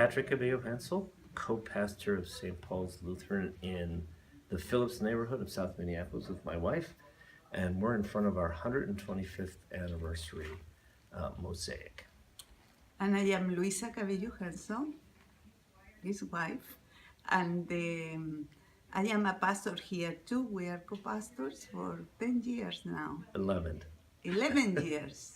Patrick Cabello Hansel, co-pastor of St. Paul's Lutheran in the Phillips neighborhood of South Minneapolis with my wife, and we're in front of our 125th anniversary mosaic. And I am Luisa Cabello Hansel, his wife, and I am a pastor here too. We are co-pastors for 10 years now. 11 years.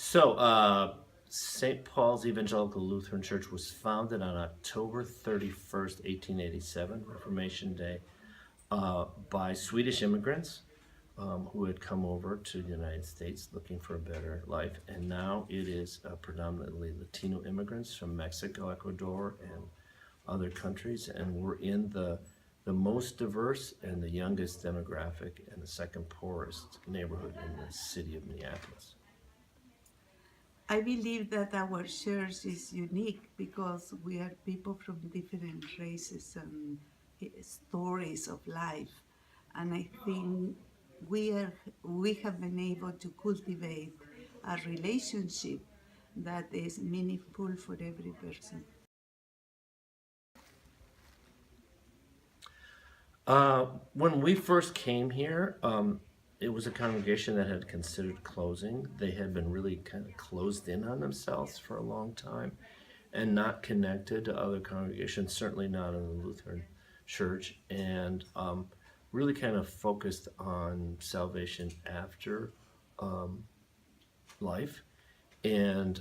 So, St. Paul's Evangelical Lutheran Church was founded on October 31st, 1887, Reformation Day, by Swedish immigrants who had come over to the United States looking for a better life. And now it is predominantly Latino immigrants from Mexico, Ecuador, and other countries. And we're in the most diverse and the youngest demographic and the second poorest neighborhood in the city of Minneapolis. I believe that our church is unique because we are people from different races and stories of life. And I think we have been able to cultivate a relationship that is meaningful for every person. When we first came here, it was a congregation that had considered closing. They had been really kind of closed in on themselves for a long time and not connected to other congregations, certainly not in the Lutheran Church, and really kind of focused on salvation after life, and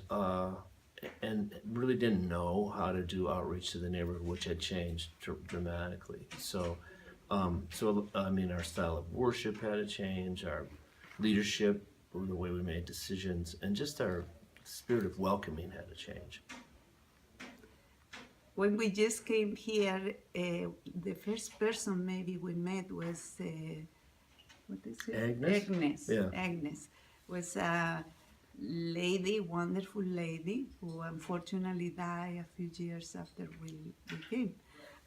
really didn't know how to do outreach to the neighborhood, which had changed dramatically. So I mean, our style of worship had to change, our leadership, the way we made decisions, and just our spirit of welcoming had to change. When we just came here, the first person maybe we met was, what is it? Agnes? Yeah. Agnes was a lady, wonderful lady, who unfortunately died a few years after we came.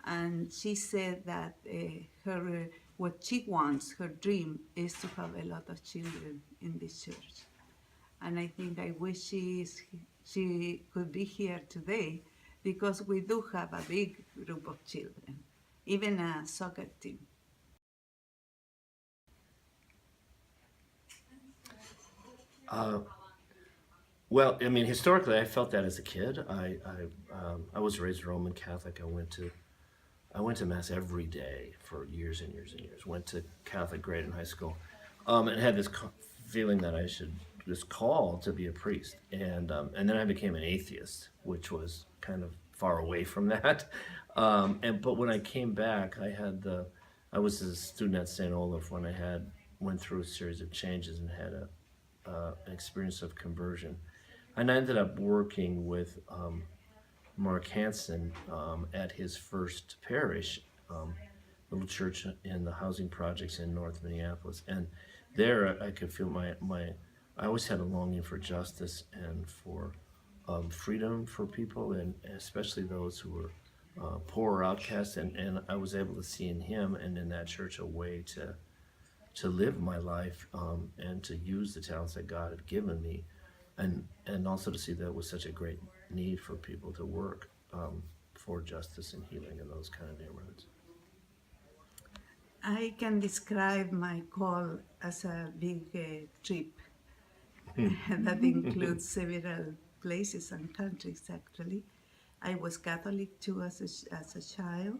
And she said that what she wants, her dream, is to have a lot of children in this church. And I think I wish she could be here today, because we do have a big group of children, even a soccer team. Well, I mean, historically, I felt that as a kid. I was raised Roman Catholic. I went to Mass every day for years and years and years. Went to Catholic grade in high school, and had this feeling that I should, this call to be a priest. And then I became an atheist, which was kind of far away from that. But when I came back, I was a student at St. Olaf when I went through a series of changes and had an experience of conversion. And I ended up working with Mark Hansen at his first parish, little church in the housing projects in North Minneapolis. And there I could feel I always had a longing for justice and for freedom for people, and especially those who were poor or outcasts. And I was able to see in him and in that church a way to live my life and to use the talents that God had given me, and also to see that it was such a great need for people to work for justice and healing in those kind of neighborhoods. I can describe my call as a big trip that includes several places and countries, actually. I was Catholic too as a child,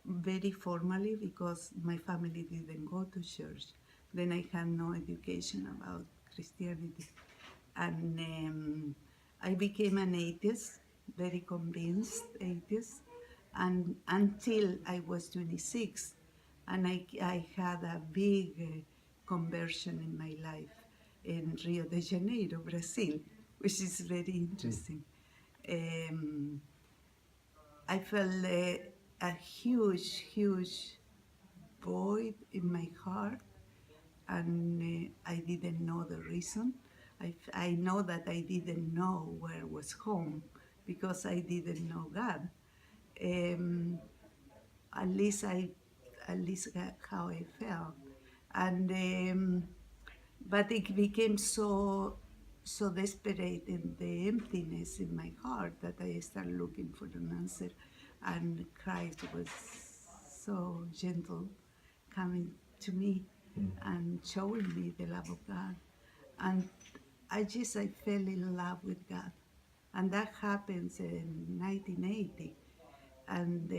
very formally, because my family didn't go to church. Then I had no education about Christianity. And I became an atheist, very convinced atheist, and until I was 26, and I had a big conversion in my life in Rio de Janeiro, Brazil, which is very interesting. I felt a huge void in my heart, and I didn't know the reason. I know that I didn't know where was home because I didn't know God. At least how I felt, and but it became so so desperate in the emptiness in my heart that I started looking for an answer. And Christ was so gentle coming to me and showing me the love of God. And I fell in love with God. And that happens in 1980. And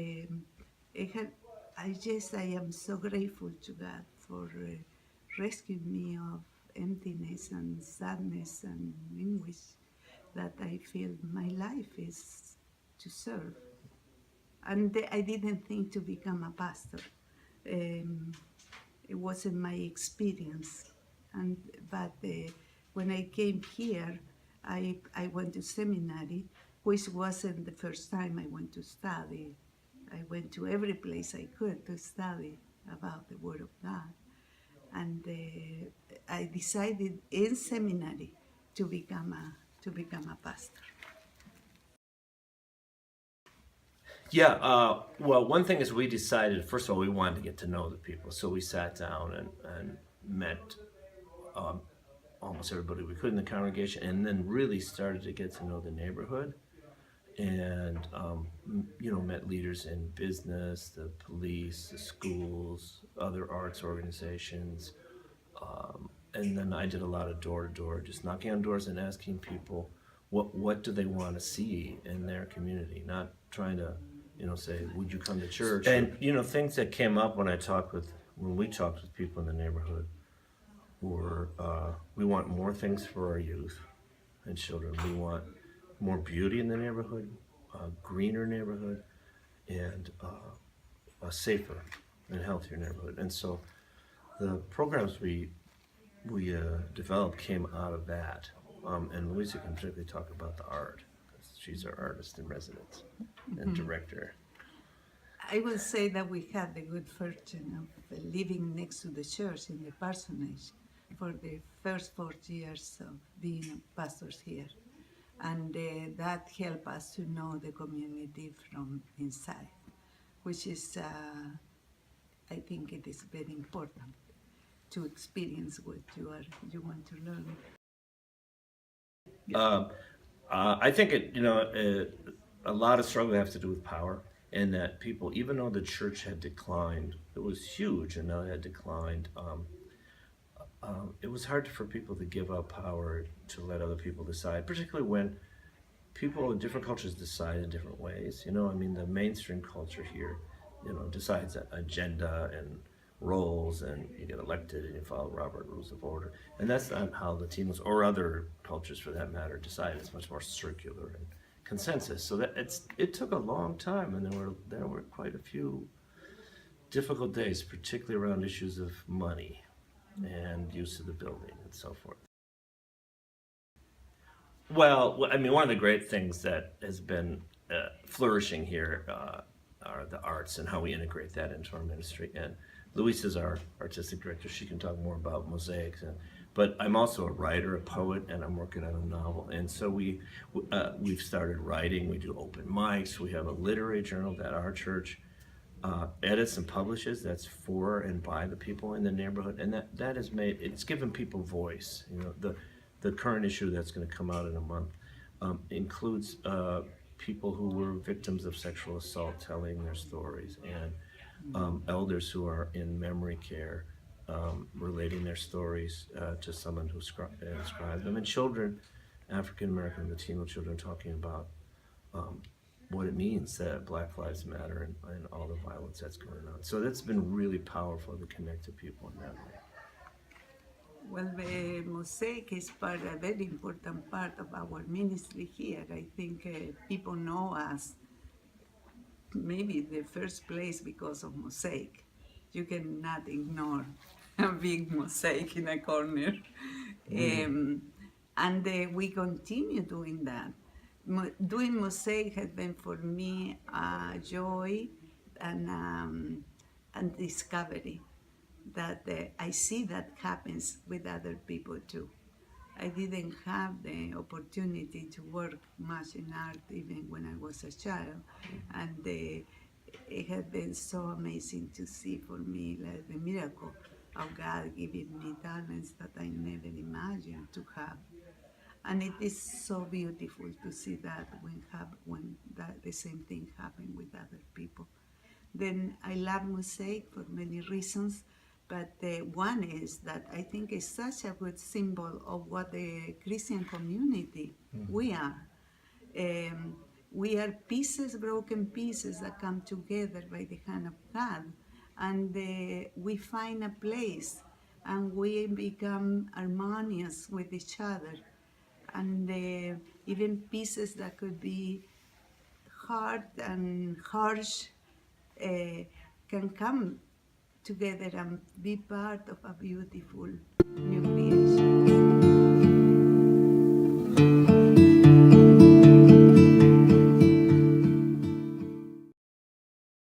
it had, I am so grateful to God for rescuing me of emptiness and sadness and anguish that I feel my life is to serve. And I didn't think to become a pastor. Um, it wasn't my experience. But when I came here, I went to seminary, which wasn't the first time I went to study. I went to every place I could to study about the Word of God. And I decided in seminary to become a pastor. Yeah, well, one thing is we decided, first of all, we wanted to get to know the people. So we sat down and met almost everybody we could in the congregation, and then really started to get to know the neighborhood. And, met leaders in business, the police, the schools, other arts organizations. And then I did a lot of door to door, just knocking on doors and asking people what do they want to see in their community, not trying to, say, would you come to church? And things that came up when we talked with people in the neighborhood were we want more things for our youth and children. We want more beauty in the neighborhood, a greener neighborhood, and a safer and healthier neighborhood. And so the programs we developed came out of that. And Luisa can particularly talk about the art, because she's our artist in residence and director. I will say that we had the good fortune of living next to the church in the parsonage for the first 4 years of being pastors here. And that helped us to know the community from inside, which is, I think it is very important to experience what you want to learn. I think a lot of struggle has to do with power, and that people, even though the church had declined, it was huge, and now it had declined. It was hard for people to give up power to let other people decide, particularly when people in different cultures decide in different ways. The mainstream culture here, decides an agenda and roles, and you get elected and you follow Robert Rules of Order. And that's not how Latinos or other cultures, for that matter, decide. It's much more circular and consensus. So it took a long time, and there were quite a few difficult days, particularly around issues of money and use of the building and so forth. Well, one of the great things that has been flourishing here are the arts and how we integrate that into our ministry. And Luisa's our artistic director. She can talk more about mosaics. But I'm also a writer, a poet, and I'm working on a novel. And so we've started writing. We do open mics. We have a literary journal that our church edits and publishes. That's for and by the people in the neighborhood. And that has it's given people voice. The current issue that's going to come out in a month includes people who were victims of sexual assault telling their stories, and elders who are in memory care relating their stories to someone who inscribed them, and children, African American, Latino children, talking about what it means that Black Lives Matter and all the violence that's going on. So that's been really powerful to connect to people in that way. Well, the mosaic is a very important part of our ministry here. I think people know us maybe the first place because of mosaic. You cannot ignore a big mosaic in a corner. And we continue doing that. Doing mosaic has been for me a joy and discovery that I see that happens with other people too. I didn't have the opportunity to work much in art even when I was a child, and it has been so amazing to see for me like the miracle of God giving me talents that I never imagined to have. And it is so beautiful to see that when the same thing happen with other people. Then I love mosaic for many reasons, but one is that I think it's such a good symbol of what the Christian community we are. Um, we are pieces, broken pieces that come together by the hand of God, and we find a place, and we become harmonious with each other, and even pieces that could be hard and harsh uh, can come together and be part of a beautiful new creation.